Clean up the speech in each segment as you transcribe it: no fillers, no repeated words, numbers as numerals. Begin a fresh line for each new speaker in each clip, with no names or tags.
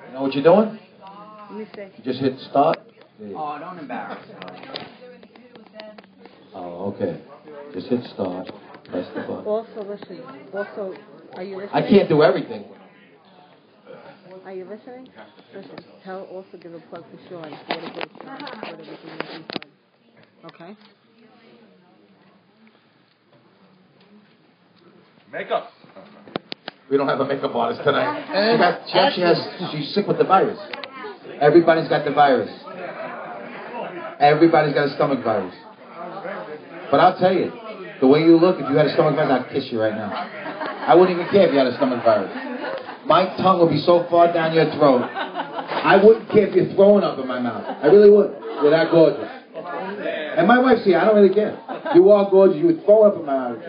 You know what you're doing?
Let me see.
You just hit start.
Oh, don't embarrass.
Oh, okay. Just hit start. Press the button.
Also, listen. Also, are you listening?
I can't do everything.
Are you listening? Listen. Also give a plug for Sean. What a great son. What everything that he's done. Okay?
Makeup.
We don't have a makeup artist tonight. She's sick with the virus. Everybody's got the virus. Everybody's got a stomach virus. But I'll tell you, the way you look, if you had a stomach virus, I'd kiss you right now. I wouldn't even care if you had a stomach virus. My tongue would be so far down your throat, I wouldn't care if you're throwing up in my mouth. I really would. You're that gorgeous. And my wife's here, I don't really care. You are gorgeous, you would throw up in my mouth.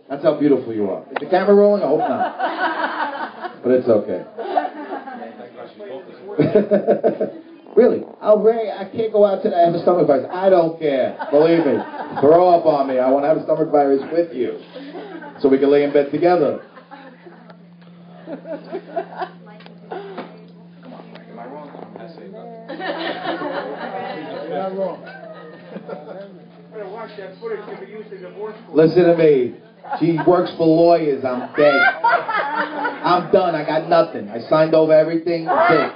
That's how beautiful you are. Is the camera rolling? I hope not. But it's okay. Really, I can't go out today. I have a stomach virus. I don't care. Believe me. Throw up on me. I want to have a stomach virus with you, so we can lay in bed together.
Am I wrong? I say
Not wrong.
Listen to me. She works for lawyers. I'm dead. I'm done. I got nothing. I signed over everything. That's it.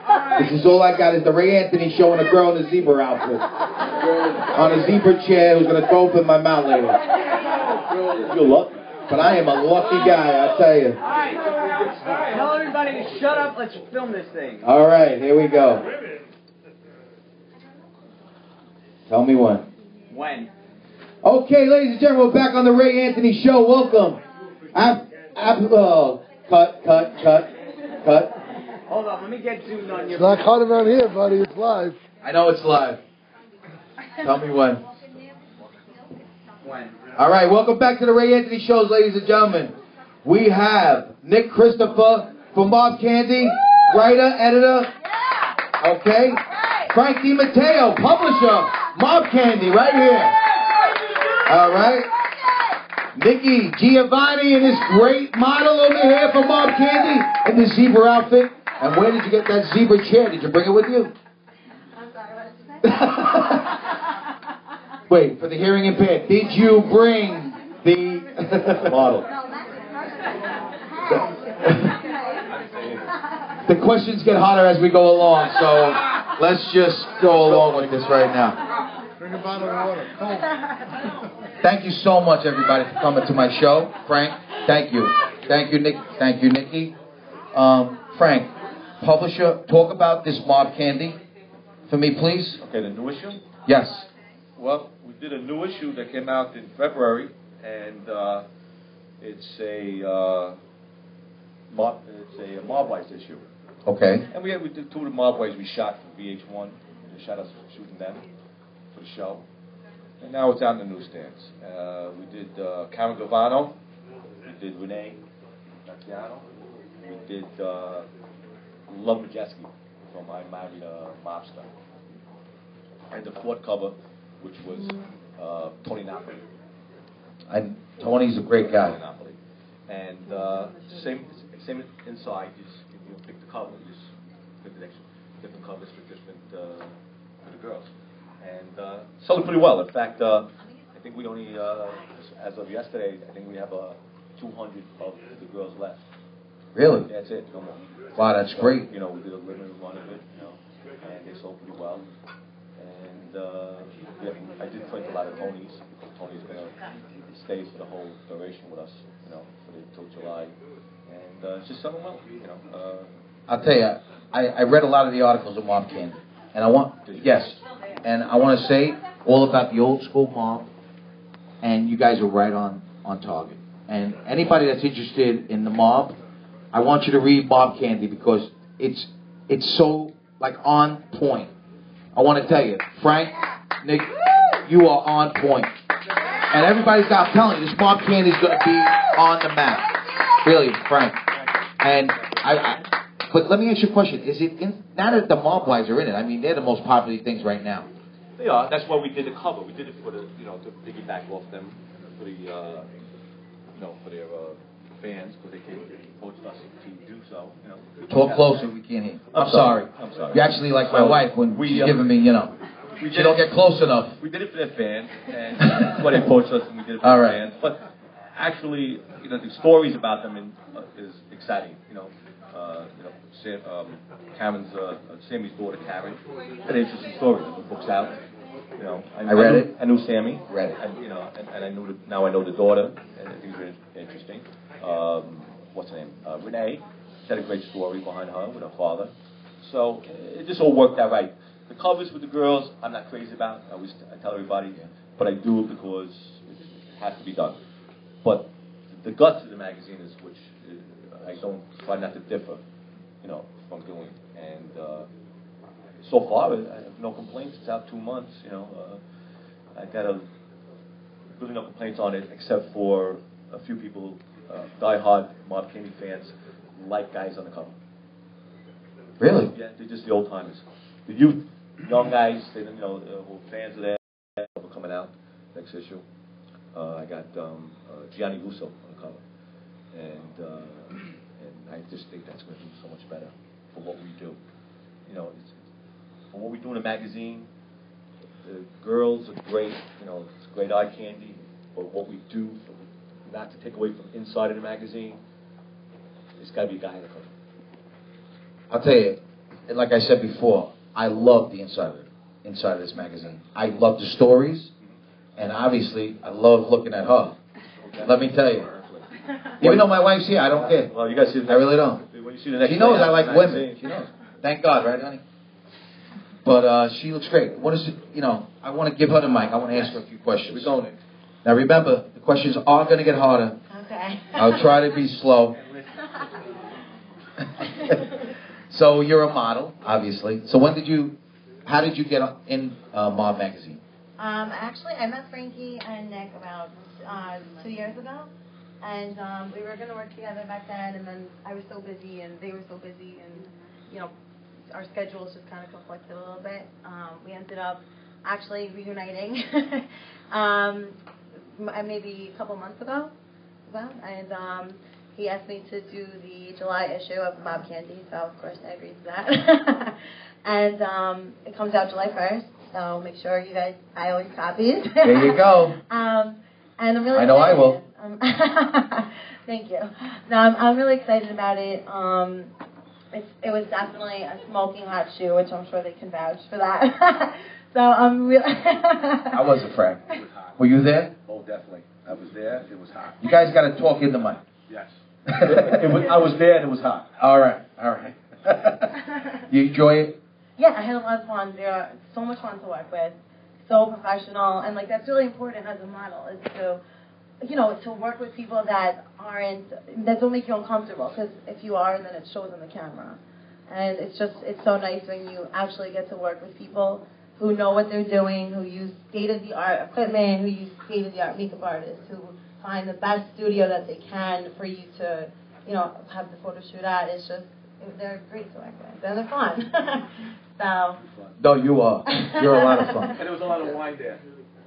This is all I got is the Ray Anthony show and a girl in a zebra outfit. On a zebra chair who's going to throw up in my mouth later. You're lucky. But I am a lucky guy, I'll tell you.
Tell everybody to shut up. Let's film this thing.
All right, here we go. Tell me when.
When?
Okay, ladies and gentlemen, we're back on the Ray Anthony Show. Welcome. Cut.
Hold on, let me get zoomed on your...
It's not caught around here, buddy. It's live.
I know it's live. Tell me when.
When?
All right, welcome back to the Ray Anthony Shows, ladies and gentlemen. We have Nick Christopher from Mob Candy, writer, editor. Okay. Frank DiMatteo, publisher, Mob Candy, right here. All right. Nikki Giovanni and this great model over here for Mob Candy in the zebra outfit. And where did you get that zebra chair? Did you bring it with you?
I'm sorry, what did you say?
Wait, for the hearing impaired, did you bring the model? The questions get hotter as we go along, so let's just go along with this right now.
Bring a bottle of water. Cold.
Thank you so much, everybody, for coming to my show. Frank, thank you. Thank you, Nick. Thank you, Nikki. Frank, publisher, talk about this Mob Candy for me, please.
Okay, the new issue?
Yes.
Well, we did a new issue that came out in February, and it's a Mob Wives issue.
Okay.
And we did two of the Mob Wives we shot for VH1. They shot us shooting them for the show. And now it's out in the newsstands. We did Karen Gavano. We did Renee Graziano. We did Love Majeski from I Married a Mobster. And the fourth cover, which was Tony Napoli.
And Tony's a great guy.
Tony Napoli. And same inside. You just pick the cover. You just pick the different covers for different for the girls. And sold pretty well. In fact, I think we only, as of yesterday, I think we have 200 of the girls left.
Really?
That's it. No more.
Wow, that's great.
You know, we did a limited run of it, and they sold pretty well. And I did print a lot of Tony's. Tony's going to stay for the whole duration with us, till July. And it's just selling well,
I'll tell you, I read a lot of the articles of Mob Candy. And I want to say all about the old school mob, and you guys are right on target. And anybody that's interested in the mob, I want you to read Mob Candy because it's so on point. I want to tell you, Frank, Nick, you are on point. And I'm telling you, this Mob Candy is going to be on the map. Really, Frank. And but let me ask you a question. Is it now that the Mob Wives are in it? I mean, they're the most popular things right now.
They are. That's why we did the cover. We did it for the, to piggyback off them for the, for their fans because they approached us to do so. You know,
Talk closer, we can't hear. I'm sorry.
I'm sorry.
You're actually like my wife when she's giving me, she don't get close enough.
We did it for their fans, and that's why they approached us, and we did it for
All
their
right.
fans. But actually, the stories about them is exciting. Karen's Sammy's daughter, Karen, an interesting story. The book's out.
I read it.
I knew Sammy.
Read it.
And I knew now I know the daughter, and things are interesting. What's her name? Renee. She had a great story behind her with her father. So it just all worked out right. The covers with the girls, I'm not crazy about. I tell everybody, but I do it because it has to be done. But the guts of the magazine is which I don't try not to differ, from doing. And so far, I have no complaints. It's out 2 months. I got really no complaints on it, except for a few people, die-hard Mob Candy fans, like guys on the cover.
Really?
Yeah, they're just the old timers. The youth, young guys, they who are fans of that, are coming out next issue. I got Gianni Russo on the cover, and I just think that's going to do so much better for what we do. For what we do in a magazine, the girls are great. It's great eye candy. But what we do, not to take away from inside of the magazine, it's got to be a guy on the cover.
I'll tell you, like I said before, I love the inside of this magazine. I love the stories, and obviously, I love looking at her. Let me tell you. Even though my wife's here, I don't care.
Well, you guys see
I really don't.
When you see the next
She knows I
layout
like
of the
women.
magazine.
She knows. Thank God, right, honey? But she looks great. What is it? I want to give her the mic. I want to ask her a few questions.
We're going in.
Now remember, the questions are going to get harder.
Okay.
I'll try to be slow. So you're a model, obviously. So how did you get in Mob magazine?
Actually, I met Frankie and Nick about 2 years ago, and we were going to work together back then, and then I was so busy, and they were so busy, and, our schedules just kind of conflicted a little bit. We ended up actually reuniting maybe a couple months ago, and he asked me to do the July issue of Mob Candy, so of course I agreed to that. And it comes out July 1st, so make sure you guys buy all your copies.
There you go.
And I'm really
I know I will.
Thank you. No, I'm really excited about it. It was definitely a smoking hot shoe, which I'm sure they can vouch for that. So I'm really.
I wasn't, Frank. Were you there?
Oh, definitely. I was there. It was hot.
You guys got to talk in the mic.
Yes. I was there and it was hot.
All right. You enjoy it?
Yeah, I had a lot of fun. They're so much fun to work with, so professional, and that's really important as a model is to, to work with people that don't make you uncomfortable. Because if you are, then it shows on the camera, and it's so nice when you actually get to work with people who know what they're doing, who use state-of-the-art equipment, who use state-of-the-art makeup artists, who find the best studio that they can for you to, have the photo shoot at. They're great to work with, and they're fun. So.
No, you are. You're a lot of fun.
And there was a lot of wine there.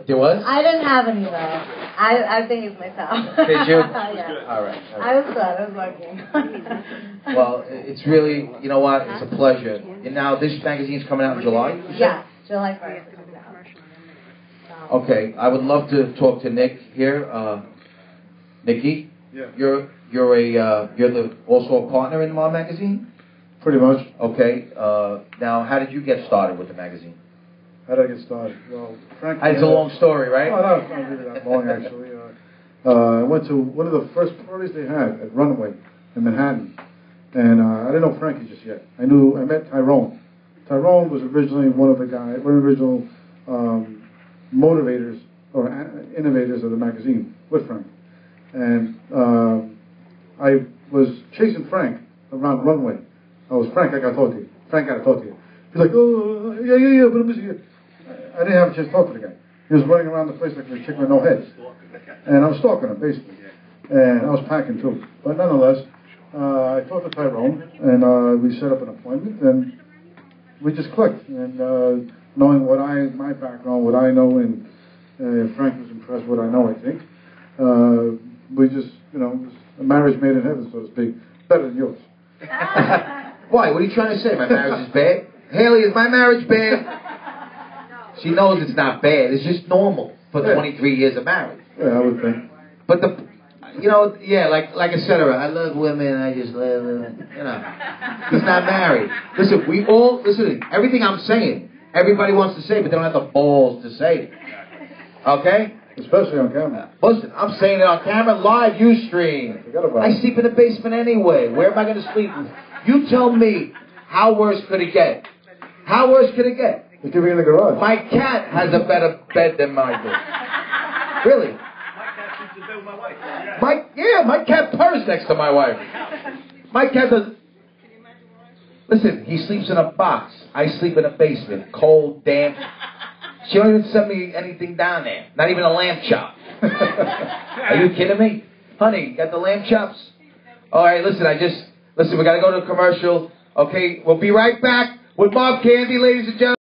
There was?
I didn't have any though. I behaved myself.
Did you?
Yeah.
All right.
I was good. I was working.
Well, it's really, you know what? It's a pleasure. And now this magazine's coming out in July? You said?
Yeah, July 1st. So.
Okay, I would love to talk to Nick here. Nikki,
Yeah.
you're also a partner in the Mob magazine?
Pretty much.
Okay. Now, how did you get started with the magazine?
How did I get started? Well, frankly...
It's a long story, right?
Oh, no, it's not really that long, actually. I went to one of the first parties they had at Runaway in Manhattan. And I didn't know Frankie just yet. I met Tyrone. Tyrone was originally one of the original motivators or innovators of the magazine with Frank. And I was chasing Frank around Runway. I was, Frank, I got to talk to you. Frank, I got to talk to you. He's like, oh, yeah, but I'm busy here. I didn't have a chance to talk to the guy. He was running around the place like a chick with no head. And I was stalking him, basically. And I was packing, too. But nonetheless, I talked to Tyrone, and we set up an appointment, and we just clicked. And knowing my background, what I know, and Frank was impressed with what I know, I think. We just, a marriage made in heaven, so to speak, better than yours.
Why? What are you trying to say? My marriage is bad? Haley, is my marriage bad? She knows it's not bad. It's just normal for 23 years of marriage.
Yeah, I would think.
But like I said, I love women. I just love women. He's not married. Listen, everything I'm saying, everybody wants to say, but they don't have the balls to say it. Okay?
Especially on camera.
Listen, I'm saying it on camera, live, Ustream.
Forget about
I
it.
sleep in the basement anyway. Where am I going to sleep? You tell me, how worse could it get? How worse could it get?
It could be in the garage.
My cat has a better bed than mine do. Really? My cat purrs next to my wife. My cat does. Listen, he sleeps in a box. I sleep in a basement, cold, damp. She don't even send me anything down there. Not even a lamb chop. Are you kidding me? Honey, got the lamb chops? All right, listen, we got to go to a commercial. Okay, we'll be right back with Mob Candy, ladies and gentlemen.